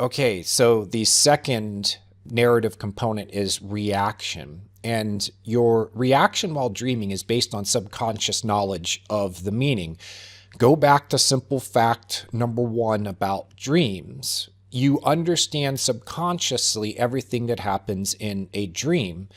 Okay, so the second narrative component is reaction. And your reaction while dreaming is based on subconscious knowledge of the meaning. Go back to simple fact number one about dreams. You understand subconsciously everything that happens in a dream,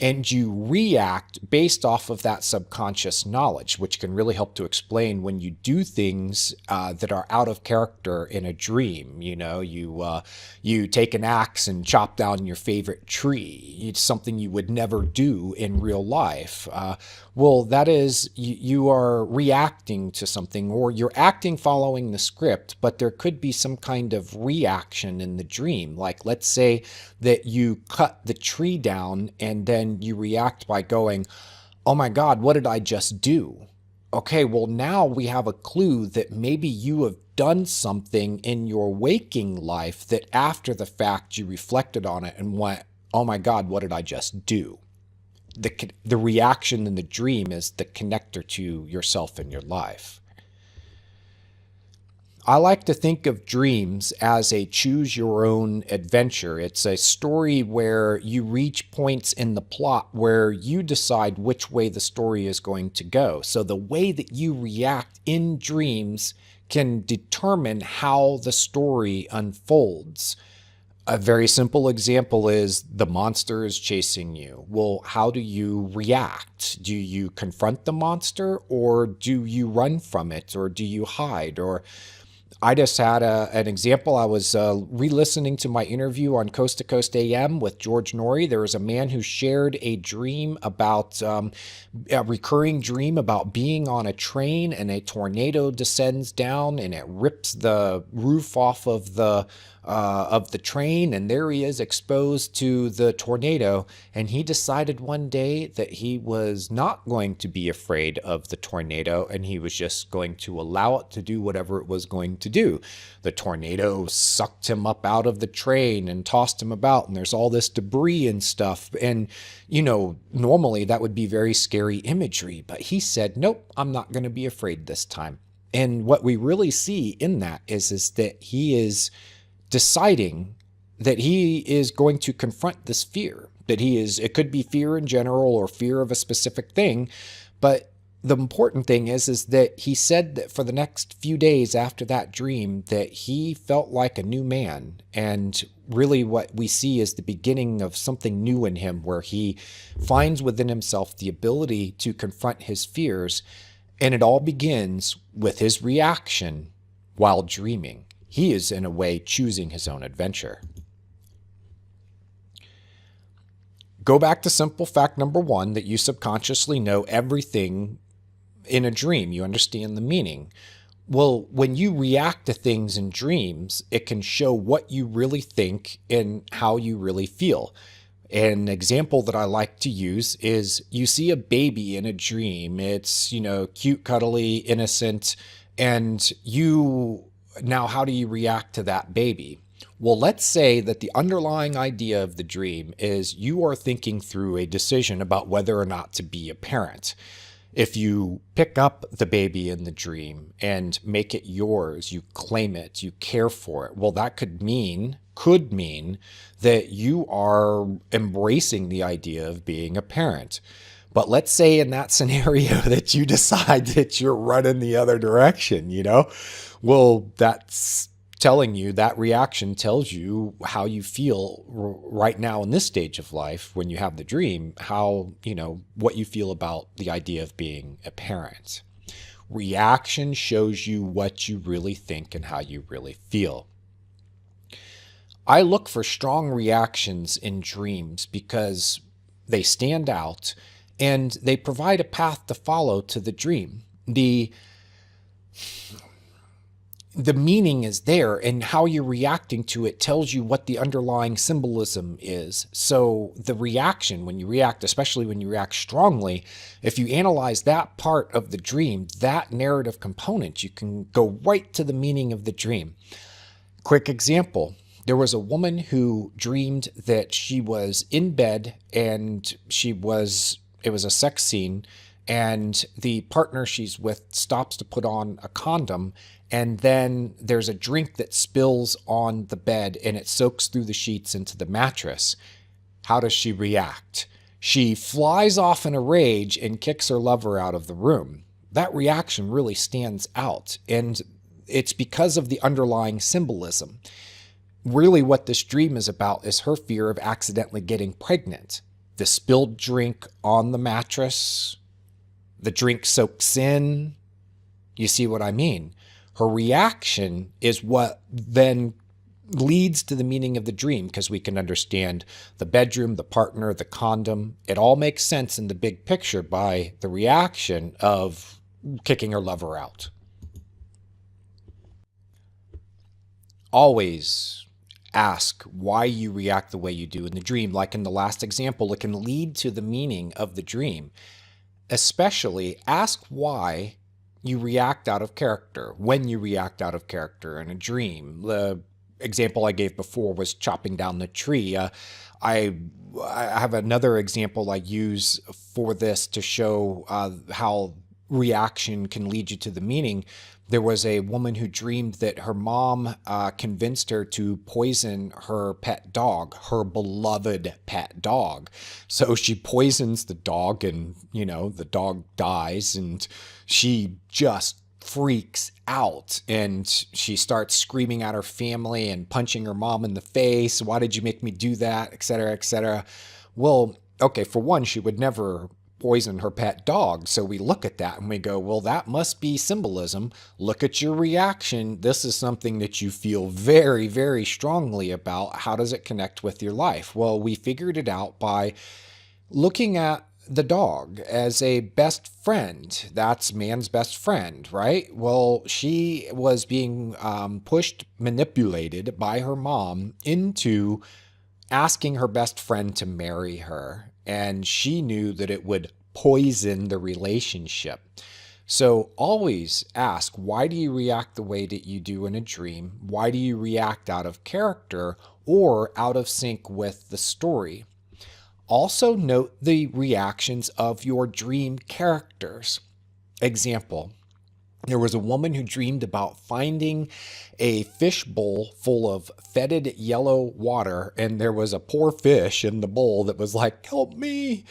and you react based off of that subconscious knowledge, which can really help to explain when you do things that are out of character in a dream. You take an axe and chop down your favorite tree. It's something you would never do in real life. Well, that is, you are reacting to something, or you're acting following the script, but there could be some kind of reaction in the dream. Like, let's say that you cut the tree down and then you react by going, "Oh my God, what did I just do?" Okay, well, now we have a clue that maybe you have done something in your waking life that after the fact you reflected on it and went, "Oh my God, what did I just do?" The reaction in the dream is the connector to yourself in your life. I like to think of dreams as a choose your own adventure. It's a story where you reach points in the plot where you decide which way the story is going to go. So the way that you react in dreams can determine how the story unfolds. A very simple example is the monster is chasing you. Well, how do you react? Do you confront the monster, or do you run from it, or do you hide? Or I just had an example. I was re-listening to my interview on Coast to Coast AM with George Norrie. There was a man who shared a dream about a recurring dream about being on a train, and a tornado descends down and it rips the roof off of the train, and there he is exposed to the tornado. And he decided one day that he was not going to be afraid of the tornado, and he was just going to allow it to do whatever it was going to do. The tornado sucked him up out of the train and tossed him about, and there's all this debris and stuff. And, normally that would be very scary imagery, but he said, "Nope, I'm not going to be afraid this time." And what we really see in that is that he is deciding that he is going to confront this fear. It could be fear in general or fear of a specific thing, but the important thing is that he said that for the next few days after that dream that he felt like a new man. And really what we see is the beginning of something new in him, where he finds within himself the ability to confront his fears. And it all begins with his reaction while dreaming. He is, in a way, choosing his own adventure. Go back to simple fact number one, that you subconsciously know everything in a dream. You understand the meaning. Well, when you react to things in dreams, it can show what you really think and how you really feel. An example that I like to use is you see a baby in a dream. It's, cute, cuddly, innocent, and now, how do you react to that baby? Well, let's say that the underlying idea of the dream is you are thinking through a decision about whether or not to be a parent. If you pick up the baby in the dream and make it yours, you claim it, you care for it, well, that could mean that you are embracing the idea of being a parent. But let's say in that scenario that you decide that you're running the other direction, well, that's telling you, that reaction tells you how you feel right now in this stage of life when you have the dream, what you feel about the idea of being a parent. Reaction shows you what you really think and how you really feel. I look for strong reactions in dreams because they stand out and they provide a path to follow to the dream. The meaning is there, and how you're reacting to it tells you what the underlying symbolism is. So the reaction, when you react, especially when you react strongly, if you analyze that part of the dream, that narrative component, you can go right to the meaning of the dream. Quick example. There was a woman who dreamed that she was in bed and it was a sex scene, and the partner she's with stops to put on a condom, and then there's a drink that spills on the bed and it soaks through the sheets into the mattress. How does she react? She flies off in a rage and kicks her lover out of the room. That reaction really stands out, and it's because of the underlying symbolism. Really, what this dream is about is her fear of accidentally getting pregnant. The spilled drink on the mattress, the drink soaks in. You see what I mean? Her reaction is what then leads to the meaning of the dream, because we can understand the bedroom, the partner, the condom. It all makes sense in the big picture by the reaction of kicking her lover out. Always ask why you react the way you do in the dream. Like in the last example, it can lead to the meaning of the dream. Especially ask why you react out of character, when you react out of character in a dream. The example I gave before was chopping down the tree. I have another example I use for this to show how reaction can lead you to the meaning. There was a woman who dreamed that her mom convinced her to poison her pet dog, her beloved pet dog. So she poisons the dog, and, the dog dies, and she just freaks out, and she starts screaming at her family and punching her mom in the face. Why did you make me do that? Etc., etc. Well, okay, for one, she would never poison her pet dog. So we look at that and we go, well, that must be symbolism. Look at your reaction. This is something that you feel very, very strongly about. How does it connect with your life? Well, we figured it out by looking at the dog as a best friend. That's man's best friend, right? Well, she was being pushed, manipulated by her mom into asking her best friend to marry her. And she knew that it would poison the relationship. So always ask, why do you react the way that you do in a dream? Why do you react out of character or out of sync with the story? Also note the reactions of your dream characters. Example, there was a woman who dreamed about finding a fish bowl full of fetid yellow water, and there was a poor fish in the bowl that was like, help me,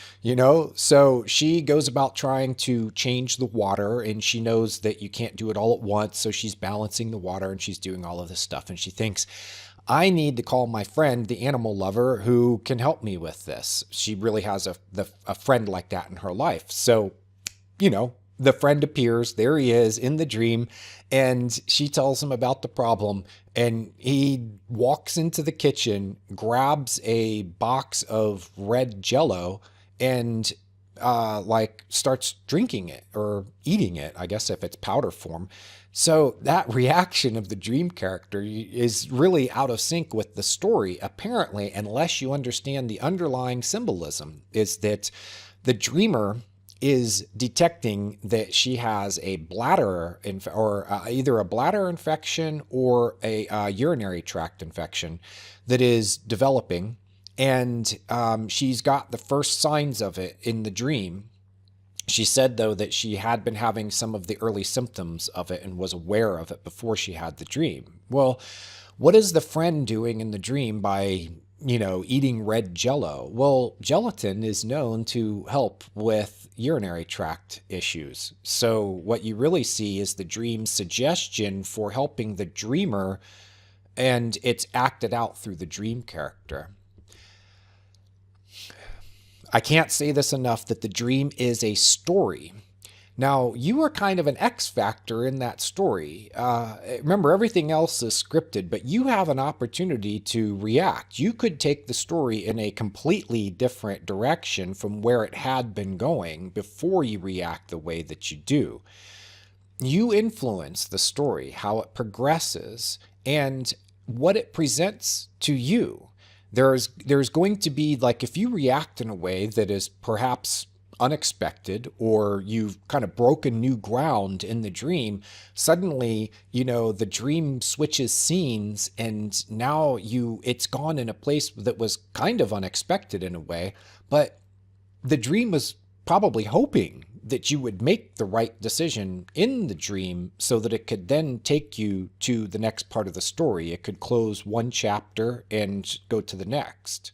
So she goes about trying to change the water, and she knows that you can't do it all at once, so she's balancing the water, and she's doing all of this stuff, and she thinks, I need to call my friend, the animal lover, who can help me with this. She really has a friend like that in her life. So, the friend appears, there he is in the dream, and she tells him about the problem, and he walks into the kitchen, grabs a box of red Jello, and starts drinking it or eating it, I guess, if it's powder form. So that reaction of the dream character is really out of sync with the story, apparently, unless you understand the underlying symbolism, is that the dreamer is detecting that she has a bladder either a bladder infection or a urinary tract infection that is developing, and she's got the first signs of it in the dream. She said, though, that she had been having some of the early symptoms of it and was aware of it before she had the dream. Well, what is the friend doing in the dream by eating red Jello? Well, gelatin is known to help with urinary tract issues. So what you really see is the dream suggestion for helping the dreamer, and it's acted out through the dream character. I can't say this enough, that the dream is a story. Now, you are kind of an X factor in that story. Remember, everything else is scripted, but you have an opportunity to react. You could take the story in a completely different direction from where it had been going before you react the way that you do. You influence the story, how it progresses, and what it presents to you. There's going to be, if you react in a way that is perhaps unexpected, or you've kind of broken new ground in the dream, suddenly, the dream switches scenes, and now it's gone in a place that was kind of unexpected in a way, but the dream was probably hoping that you would make the right decision in the dream so that it could then take you to the next part of the story. It could close one chapter and go to the next.